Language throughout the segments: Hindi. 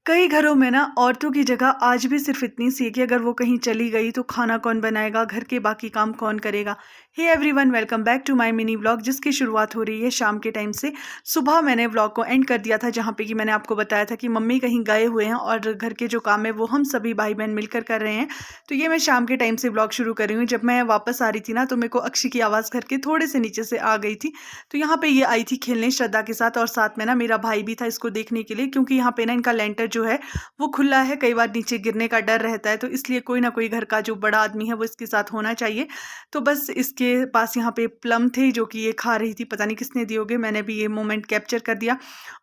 कई घरों में ना औरतों की जगह आज भी सिर्फ इतनी सी है कि अगर वो कहीं चली गई तो खाना कौन बनाएगा, घर के बाकी काम कौन करेगा। Hey everyone, welcome back to my mini vlog जिसकी शुरुआत हो रही है शाम के टाइम से। सुबह मैंने व्लॉग को एंड कर दिया था जहाँ पे कि मैंने आपको बताया था कि मम्मी कहीं गए हुए हैं और घर के जो काम है वो हम सभी भाई बहन मिलकर कर रहे हैं। तो ये मैं शाम के टाइम से व्लॉग शुरू कर रही हूँ। जब मैं वापस आ रही थी ना तो मेरे को अक्षी की आवाज़ घर के थोड़े से नीचे से आ गई थी। तो यहाँ पे ये आई थी खेलने श्रद्धा के साथ और साथ में ना मेरा भाई भी था इसको देखने के लिए, क्योंकि यहाँ पे ना इनका लेंटर जो है वो खुला है। कई बार नीचे गिरने का डर रहता है, तो इसलिए कोई ना कोई घर का जो बड़ा आदमी है वो इसके साथ होना चाहिए। तो बस इसके पास यहाँ पे प्लम थे जो कि ये खा रही थी, पता नहीं किसने दिए होंगे। मैंने भी ये मोमेंट कैप्चर कर दिया।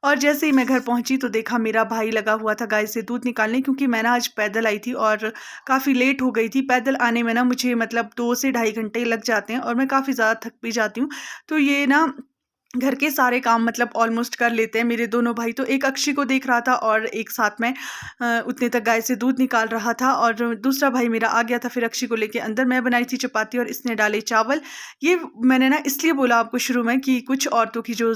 और जैसे ही मैं घर पहुंची तो देखा मेरा भाई लगा हुआ था गाय से दूध निकालने, क्योंकि मैं ना आज पैदल आई थी और काफ़ी लेट हो गई थी। पैदल आने में ना मुझे मतलब 2 से ढाई घंटे लग जाते हैं और मैं काफ़ी ज़्यादा थक भी जाती हूँ। तो ये ना घर के सारे काम मतलब ऑलमोस्ट कर लेते हैं मेरे दोनों भाई। तो एक अक्षी को देख रहा था और एक साथ में उतने तक गाय से दूध निकाल रहा था, और दूसरा भाई मेरा आ गया था फिर अक्षी को लेके अंदर। मैं बनाई थी चपाती और इसने डाले चावल। ये मैंने ना इसलिए बोला आपको शुरू में कि कुछ औरतों की जो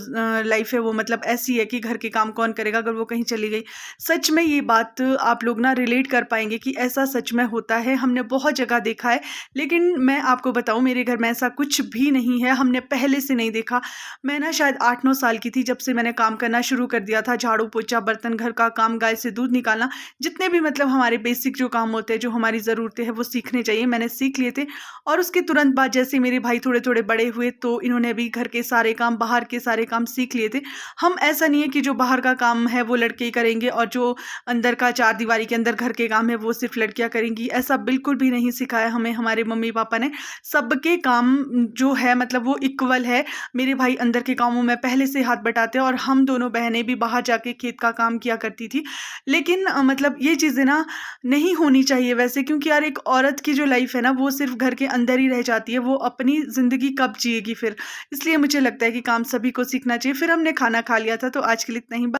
लाइफ है वो मतलब ऐसी है कि घर के काम कौन करेगा अगर वो कहीं चली गई। सच में ये बात आप लोग ना रिलेट कर पाएंगे कि ऐसा सच में होता है। हमने बहुत जगह देखा है, लेकिन मैं आपको बताऊं मेरे घर में ऐसा कुछ भी नहीं है। हमने पहले से नहीं देखा। मैं ना शायद 8-9 साल की थी जब से मैंने काम करना शुरू कर दिया था। झाड़ू पोछा, बर्तन, घर का काम, गाय से दूध निकालना, जितने भी मतलब हमारे बेसिक जो काम होते हैं, जो हमारी ज़रूरतें हैं वो सीखने चाहिए, मैंने सीख लिए थे। और उसके तुरंत बाद जैसे मेरे भाई थोड़े थोड़े बड़े हुए तो इन्होंने भी घर के सारे काम, बाहर के सारे काम सीख लिए थे। हम ऐसा नहीं है कि जो बाहर का काम है वो लड़के ही करेंगे और जो अंदर का चार दीवारी के अंदर घर के काम है वो सिर्फ लड़कियां करेंगी। ऐसा बिल्कुल भी नहीं सिखाया हमें हमारे मम्मी पापा ने। सबके काम जो है मतलब वो इक्वल है। मेरे भाई अंदर के कामों में पहले से हाथ बटाते हैं और हम दोनों बहनें भी बाहर जाके खेत का काम किया करती थी। लेकिन मतलब ये चीज़ें ना नहीं होनी चाहिए वैसे, क्योंकि यार एक औरत की जो लाइफ है ना वो सिर्फ घर के अंदर ही रह जाती है। वो अपनी ज़िंदगी कब जिएगी फिर। इसलिए मुझे लगता है कि काम सभी को सीखना चाहिए। फिर हमने खाना खा लिया था, तो आज के लिए इतना ही।